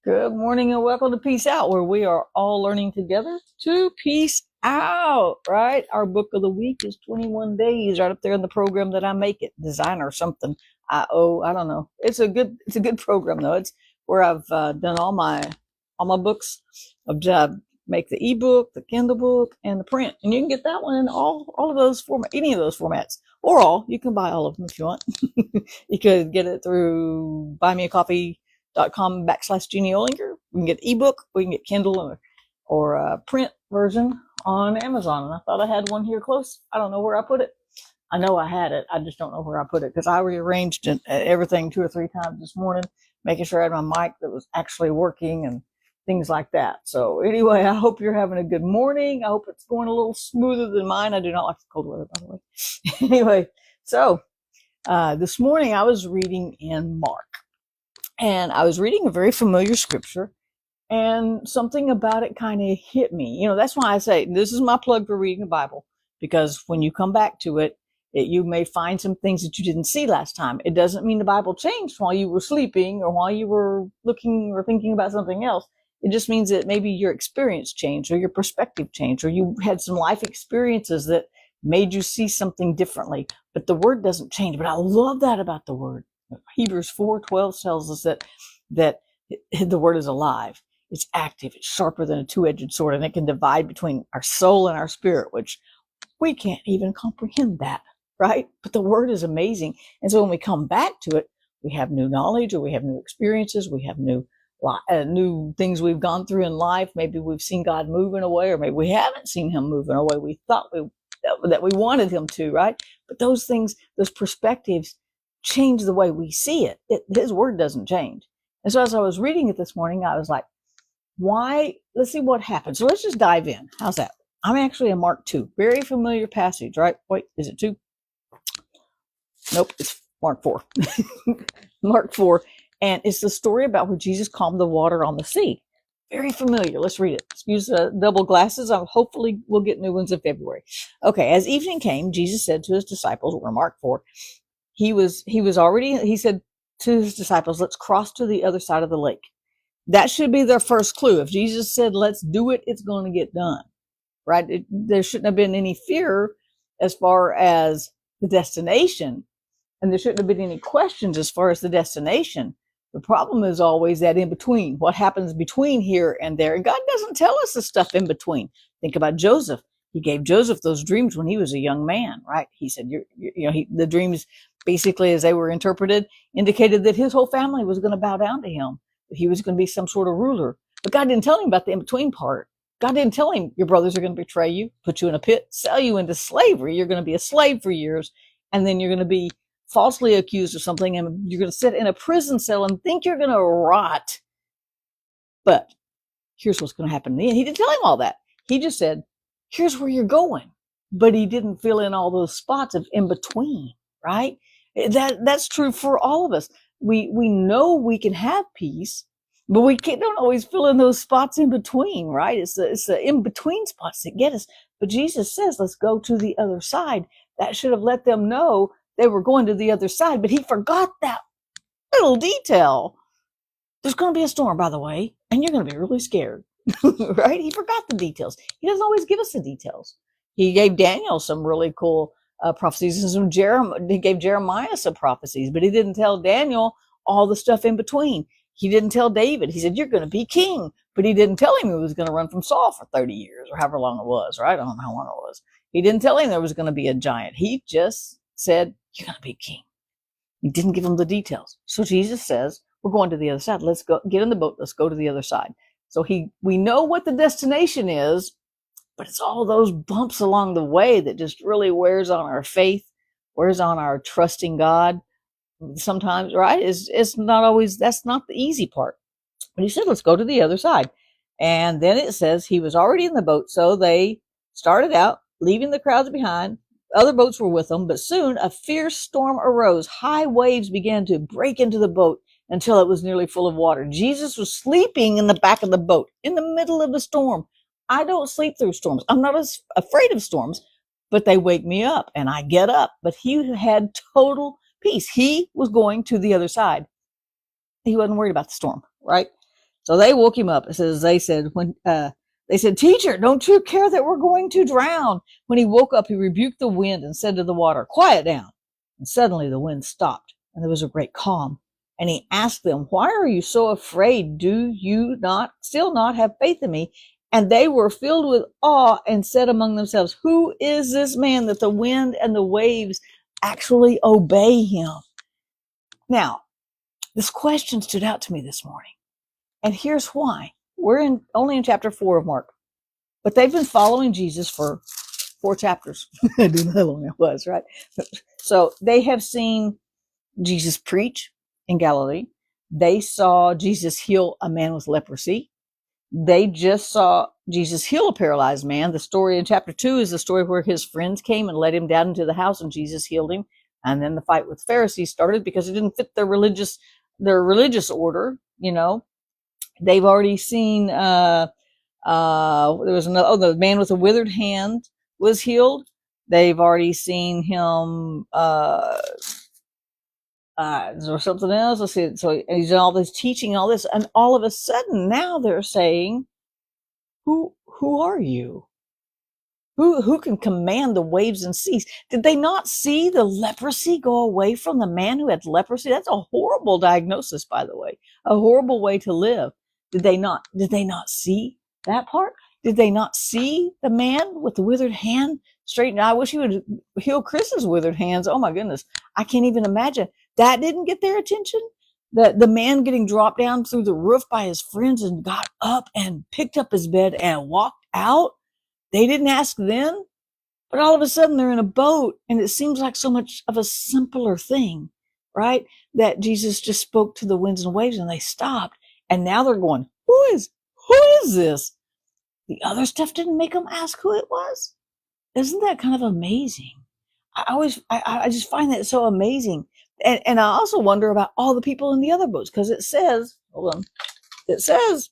Good morning and welcome to Peace Out, where we are all learning together to peace out, right? Our book of the week is 21 Days, right up there in the program that I make it, design or something. I don't know. It's a good program though. It's where I've done all my books. I've make the ebook, the Kindle book, and the print, and you can get that one in all of those any of those formats, or all. You can buy all of them if you want. You could get it through Buy Me a Coffee .com/Jeannie Olinger. We can get ebook, we can get Kindle or a print version on Amazon. And I thought I had one here close. I don't know where I put it. I know I had it. I just don't know where I put it because I rearranged everything 2 or 3 times this morning, making sure I had my mic that was actually working and things like that. So anyway, I hope you're having a good morning. I hope it's going a little smoother than mine. I do not like the cold weather, by the way. Anyway, so this morning I was reading in Mark. And I was reading a very familiar scripture, and something about it kind of hit me. That's why I say this is my plug for reading the Bible, because when you come back to you may find some things that you didn't see last time. It doesn't mean the Bible changed while you were sleeping or while you were looking or thinking about something else. It just means that maybe your experience changed or your perspective changed or you had some life experiences that made you see something differently. But the word doesn't change. But I love that about the word. Hebrews 4:12 tells us that the word is alive. It's active. It's sharper than a two-edged sword, and it can divide between our soul and our spirit, which we can't even comprehend that, right? But the word is amazing. And so when we come back to it, we have new knowledge, or we have new experiences, we have new things we've gone through in life. Maybe we've seen God moving away, or maybe we haven't seen him moving away. We thought that we wanted him to, right? But those things, those perspectives change the way we see it. His word doesn't change. And so as I was reading it this morning, I was like, why? Let's see what happens. So let's just dive in. How's that? I'm actually in Mark 2. Very familiar passage, right? Wait, is it 2? Nope, it's Mark 4. Mark 4. And it's the story about where Jesus calmed the water on the sea. Very familiar. Let's read it. Excuse the double glasses. Hopefully we'll get new ones in February. Okay, as evening came, Jesus said to his disciples, we're Mark 4, he said to his disciples, let's cross to the other side of the lake. That should be their first clue. If Jesus said, let's do it, it's going to get done, right? There shouldn't have been any fear as far as the destination, and there shouldn't have been any questions as far as the destination. The problem is always that in between, what happens between here and there. And God doesn't tell us the stuff in between. Think about Joseph. He gave Joseph those dreams when he was a young man, right? He said, the dreams, basically, as they were interpreted, indicated that his whole family was going to bow down to him, that he was going to be some sort of ruler. But God didn't tell him about the in-between part. God didn't tell him your brothers are going to betray you, put you in a pit, sell you into slavery. You're going to be a slave for years, and then you're going to be falsely accused of something, and you're going to sit in a prison cell and think you're going to rot. But here's what's going to happen. He didn't tell him all that. He just said, here's where you're going. But he didn't fill in all those spots of in between, right? That's true for all of us. We know we can have peace, but we don't always fill in those spots in between, right? It's the in between spots that get us. But Jesus says, let's go to the other side. That should have let them know they were going to the other side, but he forgot that little detail. There's going to be a storm, by the way, and you're going to be really scared, right? He forgot the details. He doesn't always give us the details. He gave Daniel some really cool prophecies, and he gave Jeremiah some prophecies, but he didn't tell Daniel all the stuff in between. He didn't tell David. He said, you're going to be king, but he didn't tell him he was going to run from Saul for 30 years or however long it was, right? I don't know how long it was. He didn't tell him there was going to be a giant. He just said, you're going to be king. He didn't give him the details. So Jesus says, we're going to the other side. Let's go, get in the boat. Let's go to the other side. So we know what the destination is, but it's all those bumps along the way that just really wears on our faith, wears on our trusting God. Sometimes, right? It's not always, that's not the easy part. But he said, let's go to the other side. And then it says he was already in the boat. So they started out, leaving the crowds behind. Other boats were with them, but soon a fierce storm arose. High waves began to break into the boat until it was nearly full of water. Jesus was sleeping in the back of the boat in the middle of the storm. I don't sleep through storms. I'm not as afraid of storms, but they wake me up and I get up. But he had total peace. He was going to the other side. He wasn't worried about the storm, right? So they woke him up. It says they said they said, "Teacher, don't you care that we're going to drown?" When he woke up, he rebuked the wind and said to the water, "Quiet down." And suddenly the wind stopped, and there was a great calm. And he asked them, "Why are you so afraid? Do you still not have faith in me?" And they were filled with awe and said among themselves, "Who is this man that the wind and the waves actually obey him?" Now, this question stood out to me this morning. And here's why. We're only in chapter 4 of Mark, but they've been following Jesus for 4 chapters. I don't know how long it was, right? So they have seen Jesus preach in Galilee. They saw Jesus heal a man with leprosy. They just saw Jesus heal a paralyzed man. The story in chapter 2 is the story where his friends came and led him down into the house and Jesus healed him. And then the fight with the Pharisees started because it didn't fit their religious order, you know. They've already seen there was another, the man with a withered hand was healed. They've already seen him or something else. Let's see. So he's done all this teaching, all this, and all of a sudden now they're saying, Who are you? Who can command the waves and seas? Did they not see the leprosy go away from the man who had leprosy? That's a horrible diagnosis, by the way. A horrible way to live. Did they not see that part? Did they not see the man with the withered hand straightened? I wish he would heal Chris's withered hands. Oh my goodness. I can't even imagine. That didn't get their attention. The man getting dropped down through the roof by his friends and got up and picked up his bed and walked out. They didn't ask then, but all of a sudden they're in a boat and it seems like so much of a simpler thing, right? That Jesus just spoke to the winds and waves and they stopped. And now they're going, who is this? The other stuff didn't make them ask who it was. Isn't that kind of amazing? I just find that so amazing. And I also wonder about all the people in the other boats, because it says, hold on, it says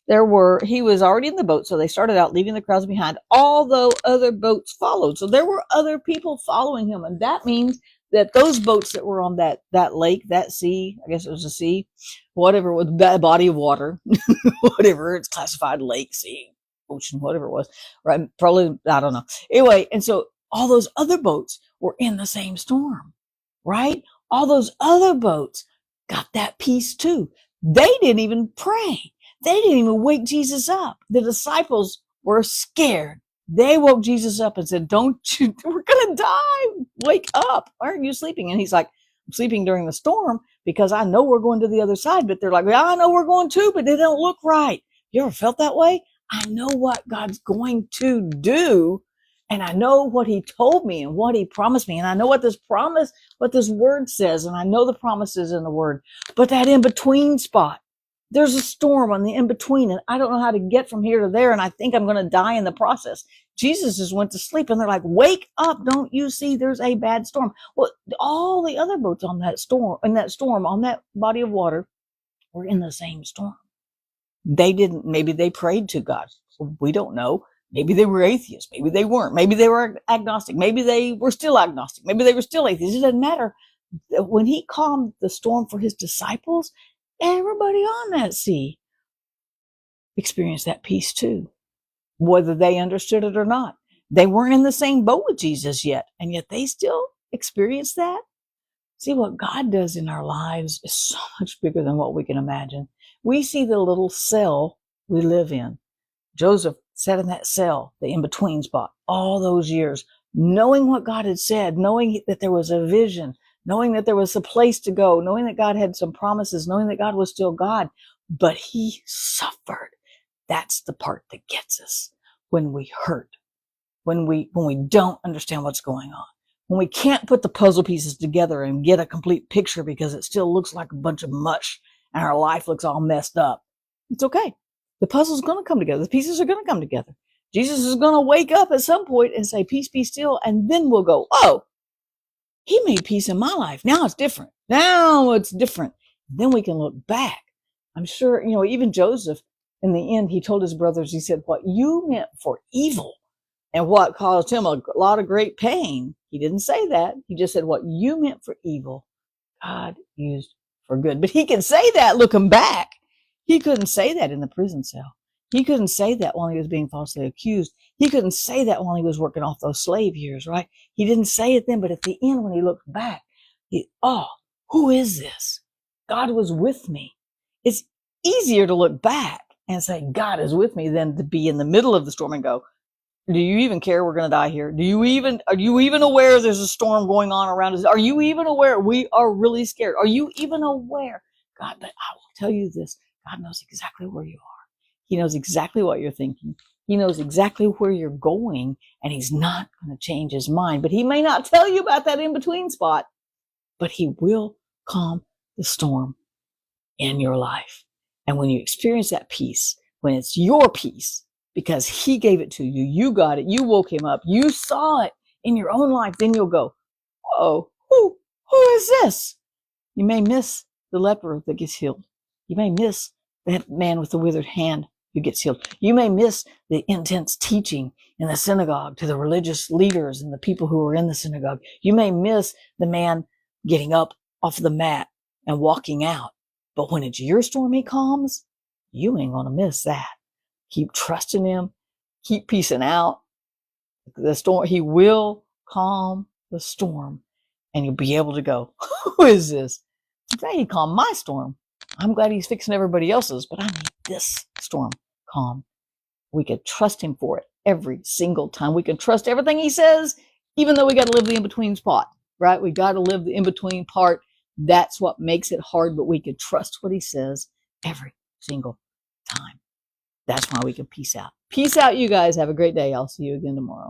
he was already in the boat, so they started out leaving the crowds behind, although other boats followed. So there were other people following him, and that means that those boats that were on that lake, that sea, I guess it was a sea, whatever, with that body of water, whatever, it's classified lake, sea, ocean, whatever it was, right? Probably, I don't know. Anyway, and so all those other boats were in the same storm, right? All those other boats got that peace too. They didn't even pray. They didn't even wake Jesus up. The disciples were scared. They woke Jesus up and said, we're going to die. Wake up. Why aren't you sleeping? And he's like, I'm sleeping during the storm because I know we're going to the other side. But they're like, yeah, I know we're going to, but they don't look right. You ever felt that way? I know what God's going to do. And I know what he told me and what he promised me. And I know what this word says. And I know the promises in the word. But that in-between spot, there's a storm on the in-between, and I don't know how to get from here to there, and I think I'm going to die in the process. Jesus just went to sleep, and they're like, wake up, don't you see there's a bad storm? Well, all the other boats on that storm, on that body of water, were in the same storm. Maybe they prayed to God. We don't know. Maybe they were atheists. Maybe they weren't. Maybe they were agnostic. Maybe they were still agnostic. Maybe they were still atheists. It doesn't matter. When he calmed the storm for his disciples, everybody on that sea experienced that peace too, whether they understood it or not. They weren't in the same boat with Jesus yet, and yet they still experienced that. See, what God does in our lives is so much bigger than what we can imagine. We see the little cell we live in. Joseph sat in that cell, the in-between spot, all those years, knowing what God had said, knowing that there was a vision, knowing that there was a place to go, knowing that God had some promises, knowing that God was still God, but he suffered. That's the part that gets us when we hurt, when we don't understand what's going on, when we can't put the puzzle pieces together and get a complete picture because it still looks like a bunch of mush and our life looks all messed up. It's okay. The puzzle's going to come together. The pieces are going to come together. Jesus is going to wake up at some point and say, peace, be still. And then we'll go, oh, he made peace in my life. Now it's different. Then we can look back. I'm sure, even Joseph, in the end, he told his brothers, he said, what you meant for evil and what caused him a lot of great pain. He didn't say that. He just said, what you meant for evil, God used for good. But he can say that looking back. He couldn't say that in the prison cell. He couldn't say that while he was being falsely accused. He couldn't say that while he was working off those slave years, right? He didn't say it then, but at the end, when he looked back, who is this? God was with me. It's easier to look back and say, God is with me, than to be in the middle of the storm and go, do you even care we're going to die here? Are you even aware there's a storm going on around us? Are you even aware we are really scared? Are you even aware? God, but I will tell you this. God knows exactly where you are. He knows exactly what you're thinking. He knows exactly where you're going, and he's not going to change his mind. But he may not tell you about that in-between spot, but he will calm the storm in your life. And when you experience that peace, when it's your peace, because he gave it to you, you got it, you woke him up, you saw it in your own life, then you'll go, whoa, who is this? You may miss the leper that gets healed. You may miss that man with the withered hand who gets healed. You may miss the intense teaching in the synagogue to the religious leaders and the people who were in the synagogue. You may miss the man getting up off the mat and walking out. But when it's your storm he calms, you ain't going to miss that. Keep trusting him. Keep peacing out. The storm, he will calm the storm, and you'll be able to go, who is this? He calmed my storm. I'm glad he's fixing everybody else's, but I need this storm calm. We could trust him for it every single time. We can trust everything he says, even though we got to live the in-between spot, right? We got to live the in-between part. That's what makes it hard, but we can trust what he says every single time. That's why we can peace out. Peace out, you guys. Have a great day. I'll see you again tomorrow.